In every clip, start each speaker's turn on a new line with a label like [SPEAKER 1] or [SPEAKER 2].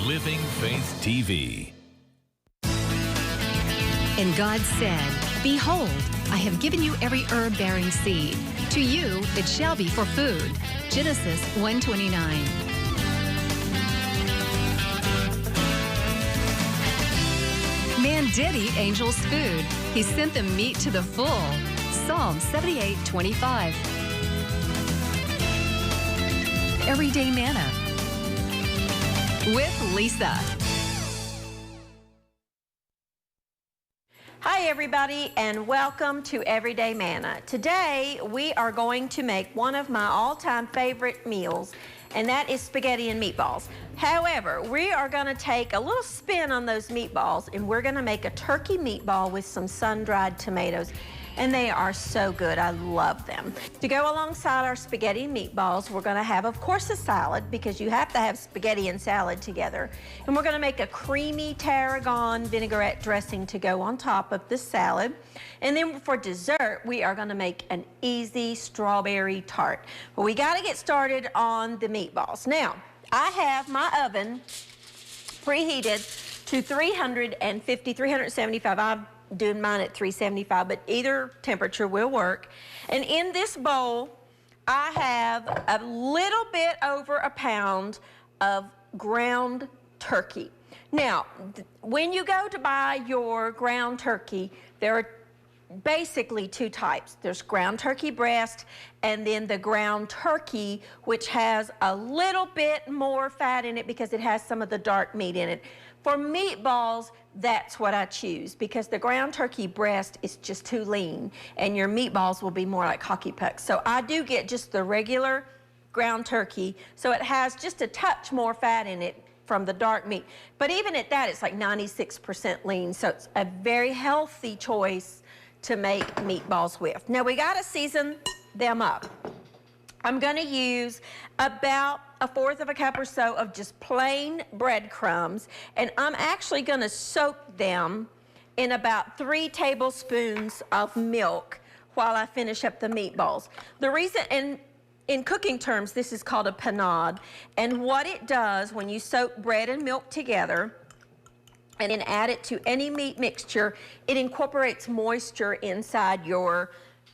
[SPEAKER 1] Living Faith TV.
[SPEAKER 2] And God said, "Behold, I have given you every herb-bearing seed. To you it shall be for food." Genesis 1:29. Man did eat angels' food. He sent them meat to the full. Psalm 78:25. Everyday Manna with Lisa.
[SPEAKER 3] Hi everybody, and welcome to Everyday Manna. Today we are going to make one of my all-time favorite meals, and that is spaghetti and meatballs. However, we are going to take a little spin on those meatballs, and we're going to make a turkey meatball with some sun-dried tomatoes. And they are so good. I love them. To go alongside our spaghetti and meatballs, we're going to have, of course, a salad, because you have to have spaghetti and salad together. And we're going to make a creamy tarragon vinaigrette dressing to go on top of the salad. And then for dessert, we are going to make an easy strawberry tart. But we got to get started on the meatballs. Now, I have my oven preheated to 375. I'm doing mine at 375, but either temperature will work. And in this bowl, I have a little bit over a pound of ground turkey. Now, when you go to buy your ground turkey, there are basically two types. There's ground turkey breast, and then the ground turkey, which has a little bit more fat in it because it has some of the dark meat in it. For meatballs, that's what I choose, because the ground turkey breast is just too lean, and your meatballs will be more like hockey pucks. So I do get just the regular ground turkey, so it has just a touch more fat in it from the dark meat. But even at that, it's like 96% lean, so it's a very healthy choice to make meatballs with. Now we gotta season them up. I'm gonna use about 1/4 of a cup or so of just plain breadcrumbs, and I'm actually gonna soak them in about 3 tablespoons of milk while I finish up the meatballs. The reason, in cooking terms, this is called a panade, and what it does when you soak bread and milk together and then add it to any meat mixture, it incorporates moisture inside your,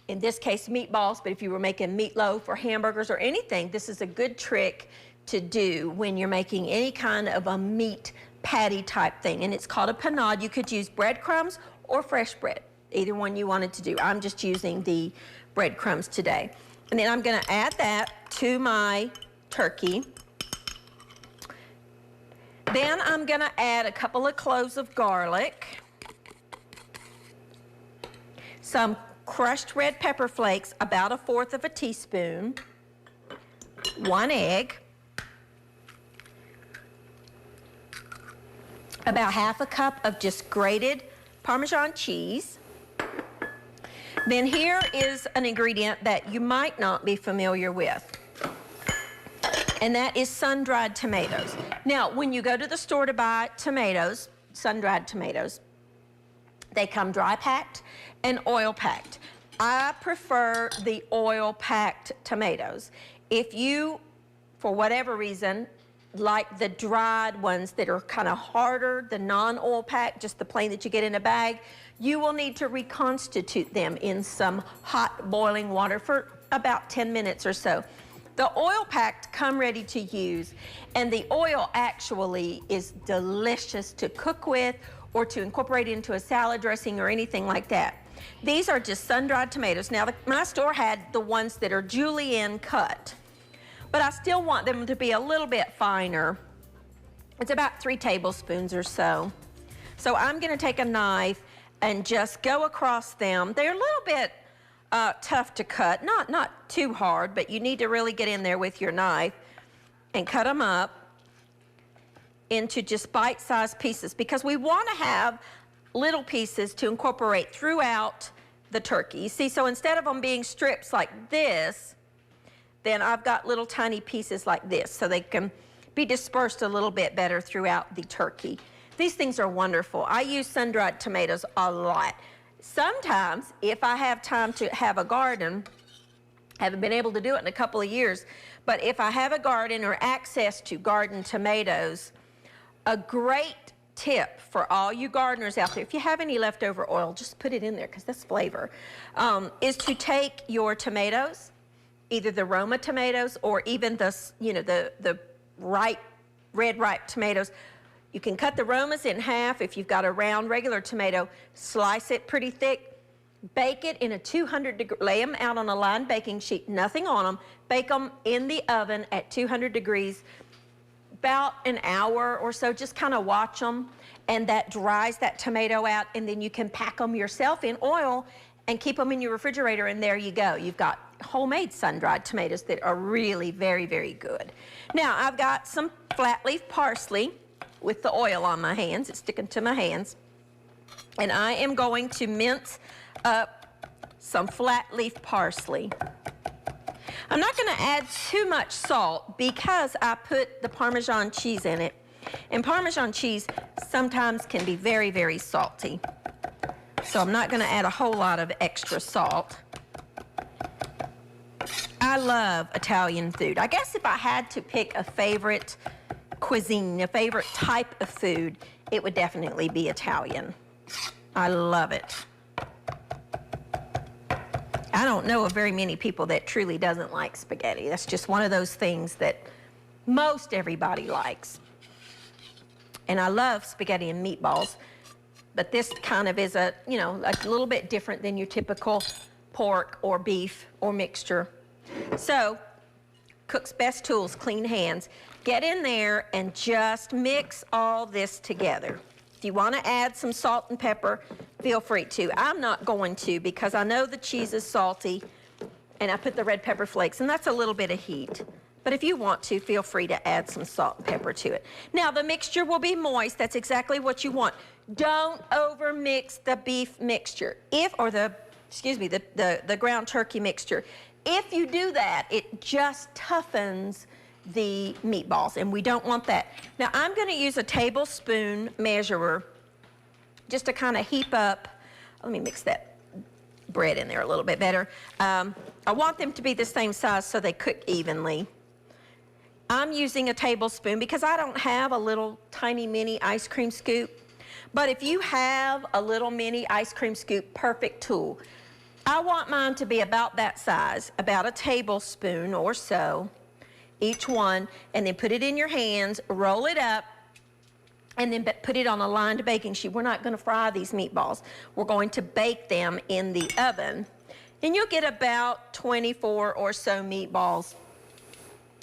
[SPEAKER 3] in this case, meatballs, but if you were making meatloaf or hamburgers or anything, this is a good trick to do when you're making any kind of a meat patty type thing. And it's called a panade. You could use breadcrumbs or fresh bread, either one you wanted to do. I'm just using the breadcrumbs today. And then I'm gonna add that to my turkey. Then I'm gonna add a couple of cloves of garlic, some crushed red pepper flakes, about 1/4 of a teaspoon, 1 egg, about 1/2 cup of just grated Parmesan cheese. Then here is an ingredient that you might not be familiar with, and that is sun-dried tomatoes. Now, when you go to the store to buy tomatoes, sun-dried tomatoes, they come dry-packed and oil-packed. I prefer the oil-packed tomatoes. If you, for whatever reason, like the dried ones that are kind of harder, the non-oil packed, just the plain that you get in a bag, you will need to reconstitute them in some hot boiling water for about 10 minutes or so. The oil packed come ready to use, and the oil actually is delicious to cook with or to incorporate into a salad dressing or anything like that. These are just sun-dried tomatoes. Now, my store had the ones that are julienne cut, but I still want them to be a little bit finer. It's about 3 tablespoons or so. So I'm gonna take a knife and just go across them. They're a little bit tough to cut, not too hard, but you need to really get in there with your knife and cut them up into just bite-sized pieces, because we want to have little pieces to incorporate throughout the turkey. You see, so instead of them being strips like this, then I've got little tiny pieces like this, so they can be dispersed a little bit better throughout the turkey. These things are wonderful. I use sun-dried tomatoes a lot. Sometimes, if I have time to have a garden, haven't been able to do it in a couple of years, but if I have a garden or access to garden tomatoes, A great tip for all you gardeners out there, if you have any leftover oil, just put it in there because that's flavor, is to take your tomatoes, either the Roma tomatoes or even the, you know, the ripe, red ripe tomatoes. You can cut the Romas in half. If you've got a round regular tomato, slice it pretty thick, bake it in a 200-degree, lay them out on a lined baking sheet, nothing on them, bake them in the oven at 200 degrees, about an hour or so, just kind of watch them, and that dries that tomato out, and then you can pack them yourself in oil and keep them in your refrigerator, and there you go. You've got homemade sun-dried tomatoes that are really very, very good. Now, I've got some flat leaf parsley with the oil on my hands. It's sticking to my hands. And I am going to mince up some flat leaf parsley. I'm not going to add too much salt because I put the Parmesan cheese in it. And Parmesan cheese sometimes can be very, very salty. So I'm not going to add a whole lot of extra salt. I love Italian food. I guess if I had to pick a favorite cuisine, a favorite type of food, it would definitely be Italian. I love it. I don't know of very many people that truly doesn't like spaghetti. That's just one of those things that most everybody likes. And I love spaghetti and meatballs, but this kind of is a, you know, a little bit different than your typical pork or beef or mixture. So, cook's best tools, clean hands. Get in there and just mix all this together. If you want to add some salt and pepper, feel free to. I'm not going to because I know the cheese is salty, and I put the red pepper flakes, and that's a little bit of heat. But if you want to, feel free to add some salt and pepper to it. Now, the mixture will be moist. That's exactly what you want. Don't over-mix the beef mixture. The ground turkey mixture. If you do that, it just toughens the meatballs, and we don't want that. Now, I'm going to use a tablespoon measurer just to kind of heap up. Let me mix that bread in there a little bit better. I want them to be the same size so they cook evenly. I'm using a tablespoon because I don't have a little tiny mini ice cream scoop. But if you have a little mini ice cream scoop, perfect tool. I want mine to be about that size, about a tablespoon or so, each one, and then put it in your hands, roll it up, and then put it on a lined baking sheet. We're not going to fry these meatballs. We're going to bake them in the oven. And you'll get about 24 or so meatballs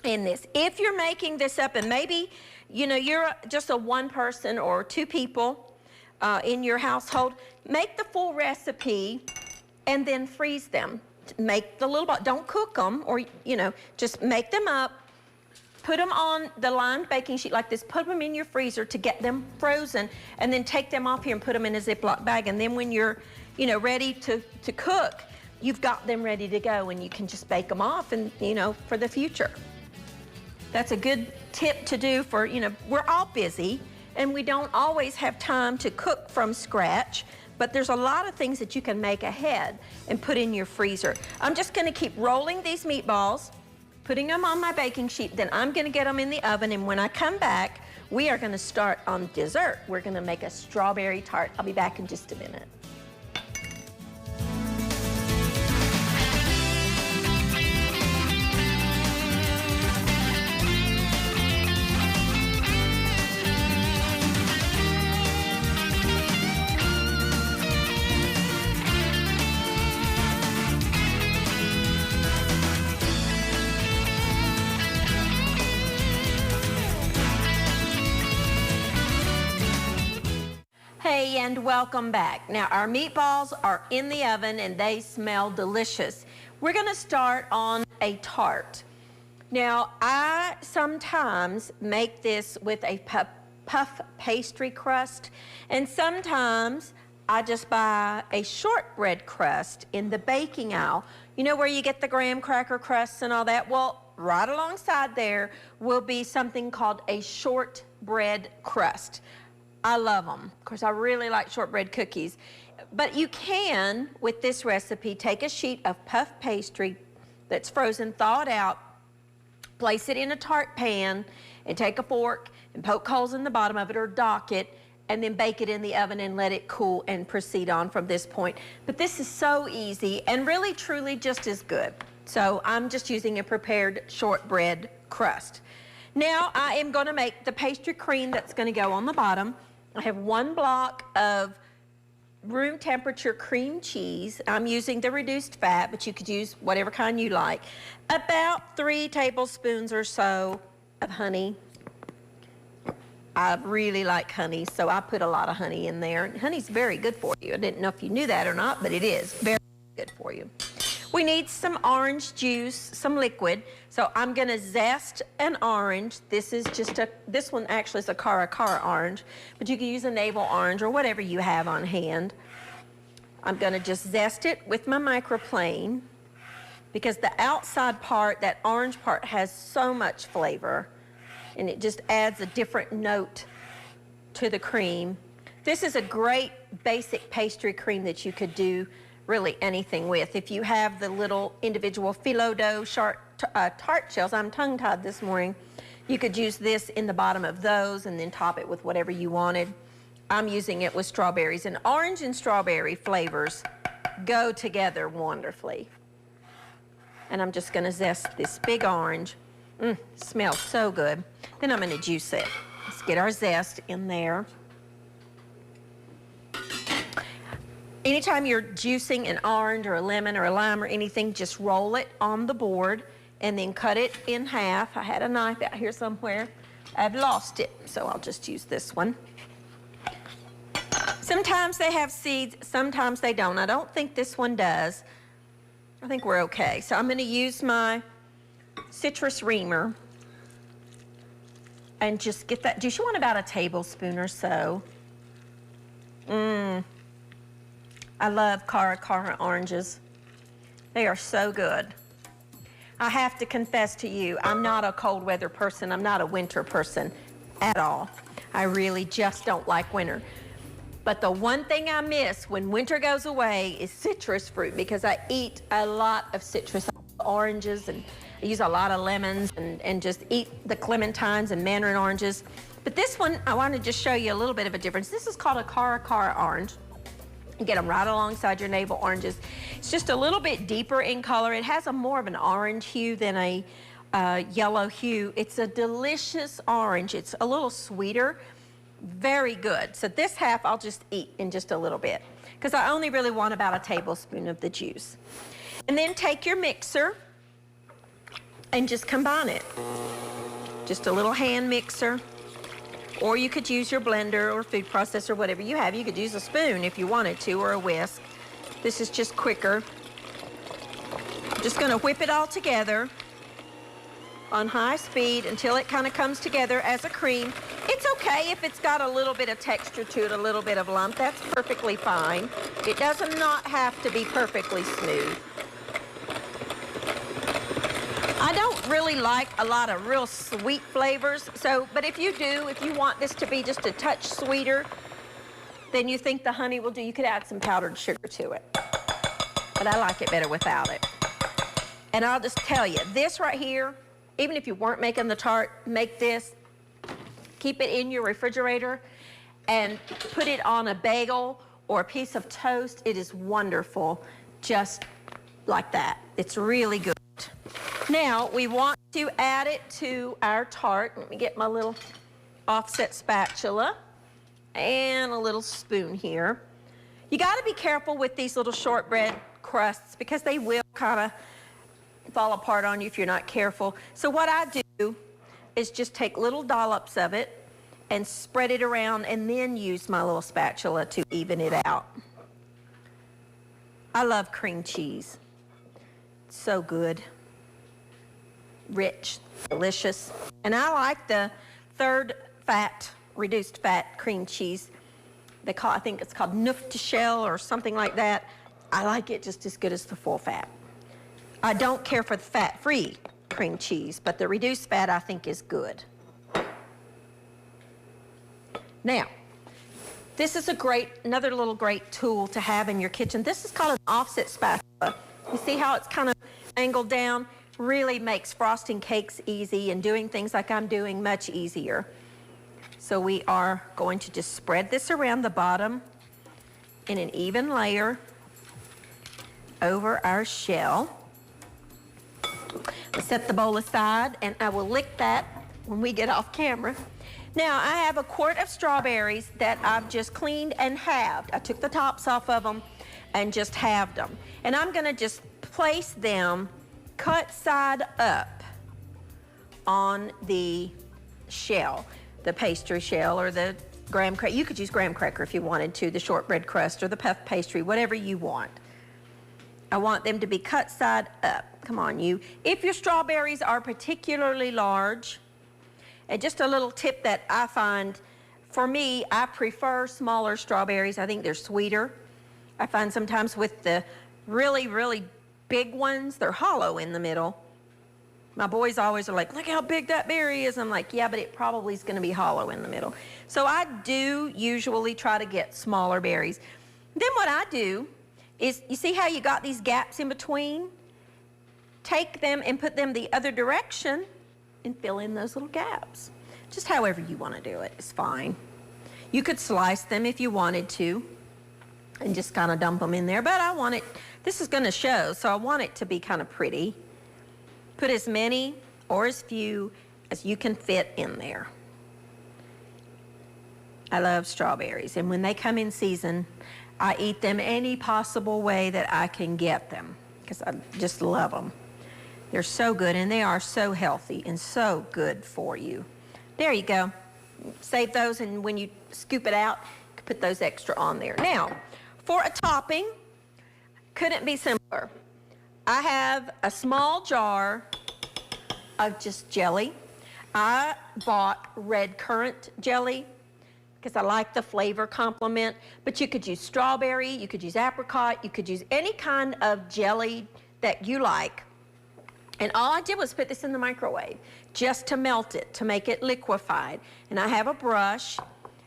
[SPEAKER 3] in this. If you're making this up and maybe, you know, you're just a one person or two people in your household, make the full recipe and then freeze them. Make the little, don't cook them, or, you know, just make them up, put them on the lined baking sheet like this, put them in your freezer to get them frozen, and then take them off here and put them in a Ziploc bag. And then when you're, you know, ready to cook, you've got them ready to go, and you can just bake them off and, you know, for the future. That's a good tip to do for, you know, we're all busy and we don't always have time to cook from scratch, but there's a lot of things that you can make ahead and put in your freezer. I'm just gonna keep rolling these meatballs, putting them on my baking sheet, then I'm gonna get them in the oven, and when I come back, we are gonna start on dessert. We're gonna make a strawberry tart. I'll be back in just a minute. Hey, and welcome back. Now, our meatballs are in the oven and they smell delicious. We're gonna start on a tart. Now, I sometimes make this with a puff pastry crust, and sometimes I just buy a shortbread crust in the baking aisle. You know where you get the graham cracker crusts and all that? Well, right alongside there will be something called a shortbread crust. I love them. Of course, I really like shortbread cookies. But you can, with this recipe, take a sheet of puff pastry that's frozen, thaw it out, place it in a tart pan, and take a fork and poke holes in the bottom of it or dock it, and then bake it in the oven and let it cool and proceed on from this point. But this is so easy and really truly just as good. So I'm just using a prepared shortbread crust. Now I am going to make the pastry cream that's going to go on the bottom. I have 1 block of room temperature cream cheese. I'm using the reduced fat, but you could use whatever kind you like. About 3 tablespoons or so of honey. I really like honey, so I put a lot of honey in there. Honey's very good for you. I didn't know if you knew that or not, but it is very good for you. We need some orange juice, some liquid. So I'm gonna zest an orange. This one actually is a Cara orange, but you can use a navel orange or whatever you have on hand. I'm gonna just zest it with my microplane because the outside part, that orange part, has so much flavor, and it just adds a different note to the cream. This is a great basic pastry cream that you could do really anything with. If you have the little individual phyllo dough tart shells, I'm tongue-tied this morning, you could use this in the bottom of those and then top it with whatever you wanted. I'm using it with strawberries, and orange and strawberry flavors go together wonderfully. And I'm just gonna zest this big orange. Smells so good. Then I'm gonna juice it. Let's get our zest in there. Anytime you're juicing an orange or a lemon or a lime or anything, just roll it on the board and then cut it in half. I had a knife out here somewhere. I've lost it, so I'll just use this one. Sometimes they have seeds, sometimes they don't. I don't think this one does. I think we're okay. So I'm gonna use my citrus reamer and just get that. Do you want about a tablespoon or so? I love Cara oranges. They are so good. I have to confess to you, I'm not a cold weather person. I'm not a winter person at all. I really just don't like winter. But the one thing I miss when winter goes away is citrus fruit, because I eat a lot of citrus oranges, and I use a lot of lemons, and just eat the clementines and mandarin oranges. But this one, I want to just show you a little bit of a difference. This is called a Cara orange. You get them right alongside your navel oranges. It's just a little bit deeper in color. It has a more of an orange hue than a yellow hue. It's a delicious orange. It's a little sweeter, very good. So this half I'll just eat in just a little bit, because I only really want about a tablespoon of the juice. And then take your mixer and just combine it. Just a little hand mixer. Or you could use your blender or food processor, whatever you have. You could use a spoon if you wanted to, or a whisk. This is just quicker. I'm just gonna whip it all together on high speed until it kind of comes together as a cream. It's okay if it's got a little bit of texture to it, a little bit of lump. That's perfectly fine. It does not have to be perfectly smooth. I don't really like a lot of real sweet flavors, but if you do, if you want this to be just a touch sweeter than you think the honey will do, you could add some powdered sugar to it. But I like it better without it. And I'll just tell you, this right here, even if you weren't making the tart, make this, keep it in your refrigerator, and put it on a bagel or a piece of toast. It is wonderful, just like that. It's really good. Now, we want to add it to our tart. Let me get my little offset spatula and a little spoon here. You got to be careful with these little shortbread crusts, because they will kind of fall apart on you if you're not careful. So what I do is just take little dollops of it and spread it around, and then use my little spatula to even it out. I love cream cheese. It's so good. Rich, delicious. And I like the third reduced fat cream cheese. I think it's called Neuf de Shell or something like that. I like it just as good as the full fat. I don't care for the fat-free cream cheese, but the reduced fat I think is good. Now, this is another little great tool to have in your kitchen. This is called an offset spatula. You see how it's kind of angled down? really makes frosting cakes easy and doing things like I'm doing much easier. So we are going to just spread this around the bottom in an even layer over our shell. I'll set the bowl aside and I will lick that when we get off camera. Now I have a quart of strawberries that I've just cleaned and halved. I took the tops off of them and just halved them. And I'm gonna just place them cut side up on the shell, the pastry shell or the graham cracker. You could use graham cracker if you wanted to, the shortbread crust or the puff pastry, whatever you want. I want them to be cut side up. Come on, you. If your strawberries are particularly large, and just a little tip that I find, for me, I prefer smaller strawberries. I think they're sweeter. I find sometimes with the really, really big ones, they're hollow in the middle. My boys always are like, look how big that berry is. I'm like, yeah, but it probably is gonna be hollow in the middle. So I do usually try to get smaller berries. Then what I do is, you see how you got these gaps in between? Take them and put them the other direction and fill in those little gaps. Just however you want to do it is fine. You could slice them if you wanted to and just kind of dump them in there, but I want it, this is going to show, so I want it to be kind of pretty. Put as many or as few as you can fit in there. I love strawberries, and when they come in season, I eat them any possible way that I can get them because I just love them. They're so good, and they are so healthy and so good for you. There you go. Save those, and when you scoop it out, you can put those extra on there. Now, for a topping, couldn't be simpler. I have a small jar of just jelly. I bought red currant jelly because I like the flavor complement, but you could use strawberry, you could use apricot, you could use any kind of jelly that you like. And all I did was put this in the microwave just to melt it, to make it liquefied. And I have a brush,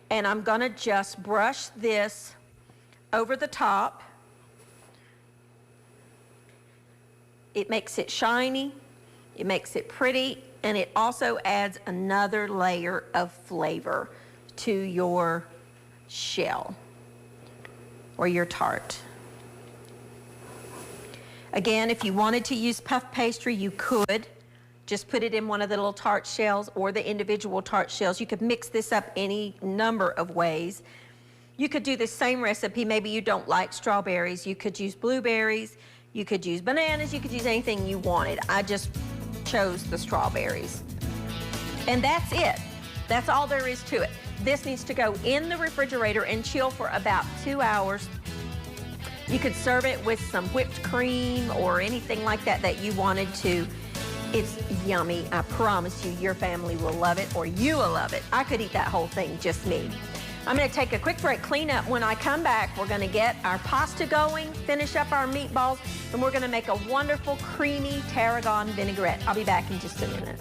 [SPEAKER 3] and I'm gonna just brush this over the top. It makes it shiny, it makes it pretty, and it also adds another layer of flavor to your shell or your tart. Again, if you wanted to use puff pastry, you could. Just put it in one of the little tart shells or the individual tart shells. You could mix this up any number of ways. You could do the same recipe. Maybe you don't like strawberries. You could use blueberries. You could use bananas. You could use anything you wanted. I just chose the strawberries. And that's it. That's all there is to it. This needs to go in the refrigerator and chill for about 2 hours. You could serve it with some whipped cream or anything like that that you wanted to. It's yummy. I promise you, your family will love it, or you will love it. I could eat that whole thing, just me. I'm gonna take a quick break, clean up. When I come back, we're gonna get our pasta going, finish up our meatballs, and we're gonna make a wonderful creamy tarragon vinaigrette. I'll be back in just a minute.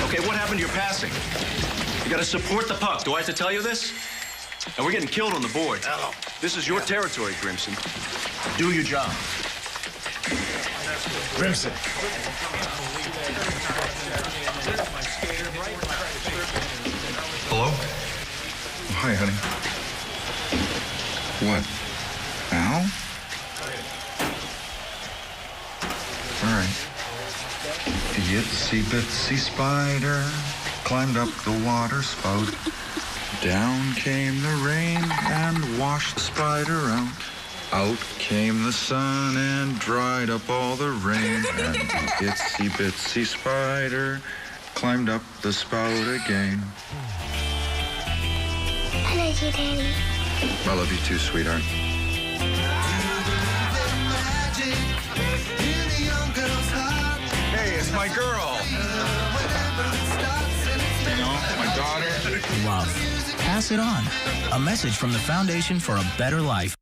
[SPEAKER 4] Okay, what happened to your passing? You gotta support the puck. Do I have to tell you this? And we're getting killed on the board. Hello. This is your territory, Grimson. Do your job.
[SPEAKER 5] Grimson.
[SPEAKER 4] Hello?
[SPEAKER 5] Hi, honey. What? Al? All right. The itsy bitsy spider climbed up the water spout. Down came the rain and washed the spider out. Out came the sun and dried up all the rain. And the itsy bitsy spider climbed up the spout again.
[SPEAKER 6] I love you, Daddy.
[SPEAKER 5] I love you too, sweetheart. Hey, it's my girl. You know, my daughter.
[SPEAKER 7] Love. Pass it on. A message from the Foundation for a Better Life.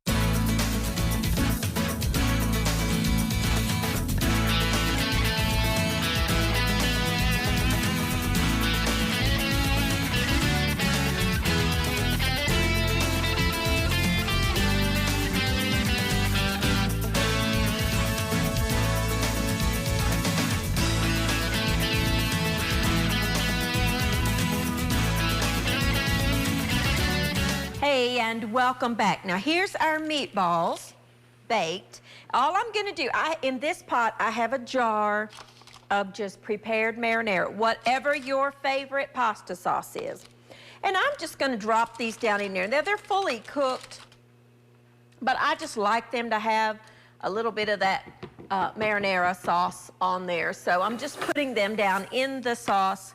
[SPEAKER 3] Hey, and welcome back. Now here's our meatballs baked. All I'm gonna do, in this pot, I have a jar of just prepared marinara, whatever your favorite pasta sauce is. And I'm just gonna drop these down in there. Now they're fully cooked, but I just like them to have a little bit of that marinara sauce on there. So I'm just putting them down in the sauce.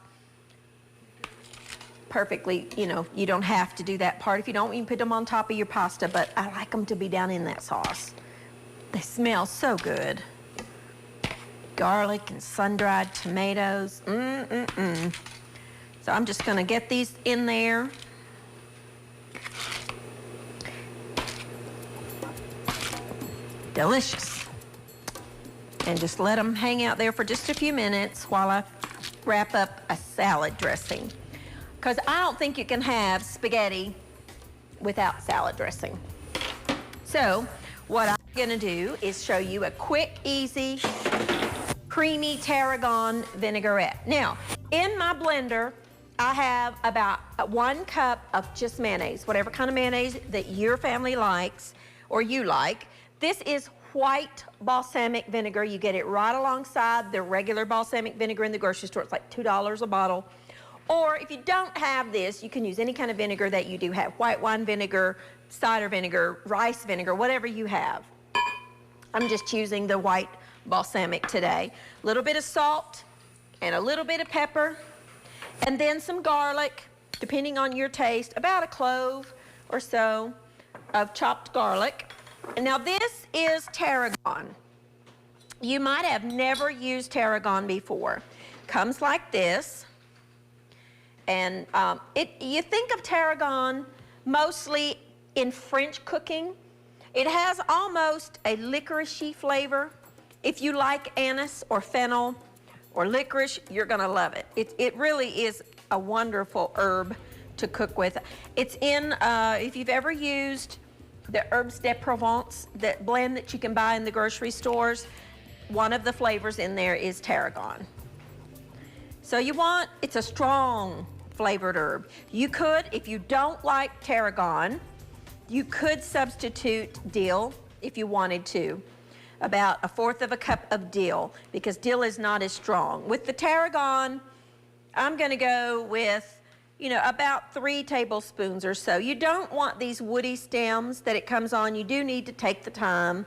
[SPEAKER 3] Perfectly, you know, you don't have to do that part. If you don't, you can put them on top of your pasta, but I like them to be down in that sauce. They smell so good. Garlic and sun-dried tomatoes. So I'm just gonna get these in there. Delicious. And just let them hang out there for just a few minutes while I wrap up a salad dressing. Because I don't think you can have spaghetti without salad dressing. So what I'm gonna do is show you a quick, easy, creamy tarragon vinaigrette. Now, in my blender, I have about 1 cup of just mayonnaise, whatever kind of mayonnaise that your family likes or you like. This is white balsamic vinegar. You get it right alongside the regular balsamic vinegar in the grocery store. It's like $2 a bottle. Or if you don't have this, you can use any kind of vinegar that you do have. White wine vinegar, cider vinegar, rice vinegar, whatever you have. I'm just using the white balsamic today. A little bit of salt and a little bit of pepper, and then some garlic, depending on your taste, about a clove or so of chopped garlic. And now this is tarragon. You might have never used tarragon before. Comes like this. And you think of tarragon mostly in French cooking. It has almost a licoricey flavor. If you like anise or fennel or licorice, you're gonna love it. It really is a wonderful herb to cook with. It's in, if you've ever used the Herbes de Provence, that blend that you can buy in the grocery stores, one of the flavors in there is tarragon. So it's a strong flavored herb. You could, if you don't like tarragon, you could substitute dill if you wanted to. About 1/4 of a cup of dill, because dill is not as strong. With the tarragon, I'm gonna go with, about 3 tablespoons or so. You don't want these woody stems that it comes on. You do need to take the time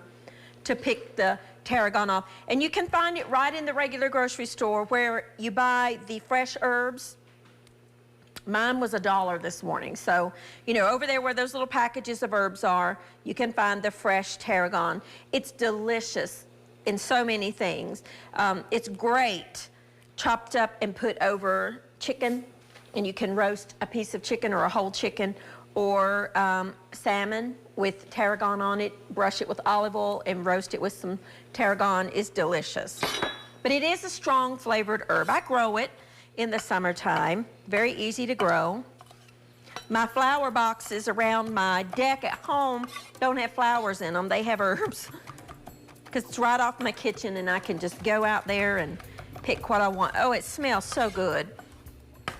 [SPEAKER 3] to pick the tarragon off. And you can find it right in the regular grocery store where you buy the fresh herbs. Mine was $1 this morning. So, over there where those little packages of herbs are, you can find the fresh tarragon. It's delicious in so many things. It's great chopped up and put over chicken, and you can roast a piece of chicken or a whole chicken, or salmon with tarragon on it, brush it with olive oil and roast it with some tarragon. Is delicious. But it is a strong flavored herb. I grow it in the summertime, very easy to grow. My flower boxes around my deck at home don't have flowers in them, they have herbs. Because it's right off my kitchen and I can just go out there and pick what I want. Oh, it smells so good.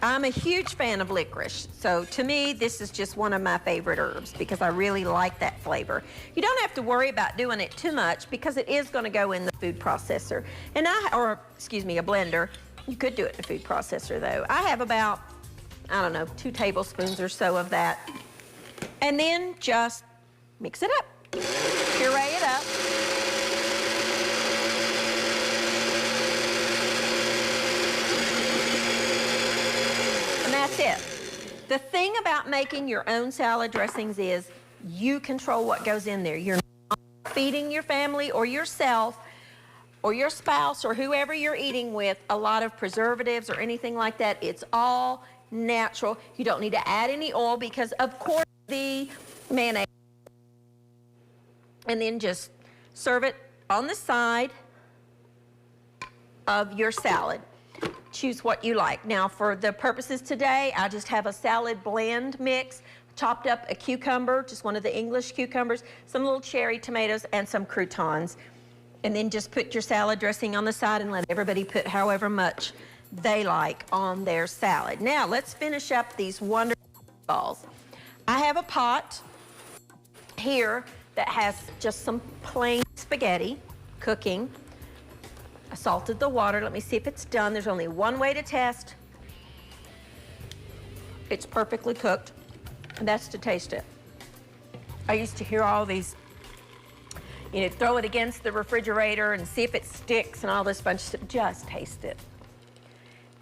[SPEAKER 3] I'm a huge fan of licorice, so to me, this is just one of my favorite herbs because I really like that flavor. You don't have to worry about doing it too much because it is gonna go in the food processor. A blender. You could do it in a food processor though. I have about I don't know, 2 tablespoons or so of that. And then just mix it up, puree it up. And that's it. The thing about making your own salad dressings is you control what goes in there. You're not feeding your family or yourself or your spouse or whoever you're eating with a lot of preservatives or anything like that. It's all natural. You don't need to add any oil because, of course, the mayonnaise. And then just serve it on the side of your salad. Choose what you like. Now, for the purposes today, I just have a salad blend mix. Chopped up a cucumber, just one of the English cucumbers, some little cherry tomatoes, and some croutons. And then just put your salad dressing on the side and let everybody put however much they like on their salad. Now, let's finish up these wonderful balls. I have a pot here that has just some plain spaghetti cooking. I salted the water. Let me see if it's done. There's only one way to test. It's perfectly cooked. And that's to taste it. I used to hear all these, you know, throw it against the refrigerator and see if it sticks and all this bunch of stuff. Just taste it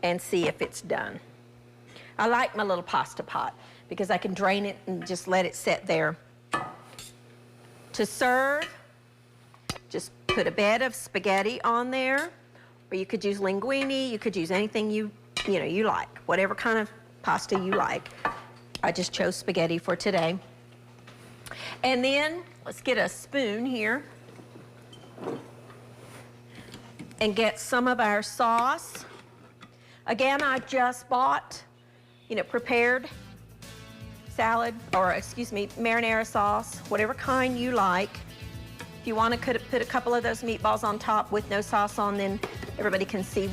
[SPEAKER 3] and see if it's done. I like my little pasta pot because I can drain it and just let it sit there. To serve, just put a bed of spaghetti on there, or you could use linguine, you could use anything you like, whatever kind of pasta you like. I just chose spaghetti for today. And then let's get a spoon here and get some of our sauce. Again, I just bought, prepared salad, or excuse me, marinara sauce, whatever kind you like. If you want to put a couple of those meatballs on top with no sauce on, then everybody can see what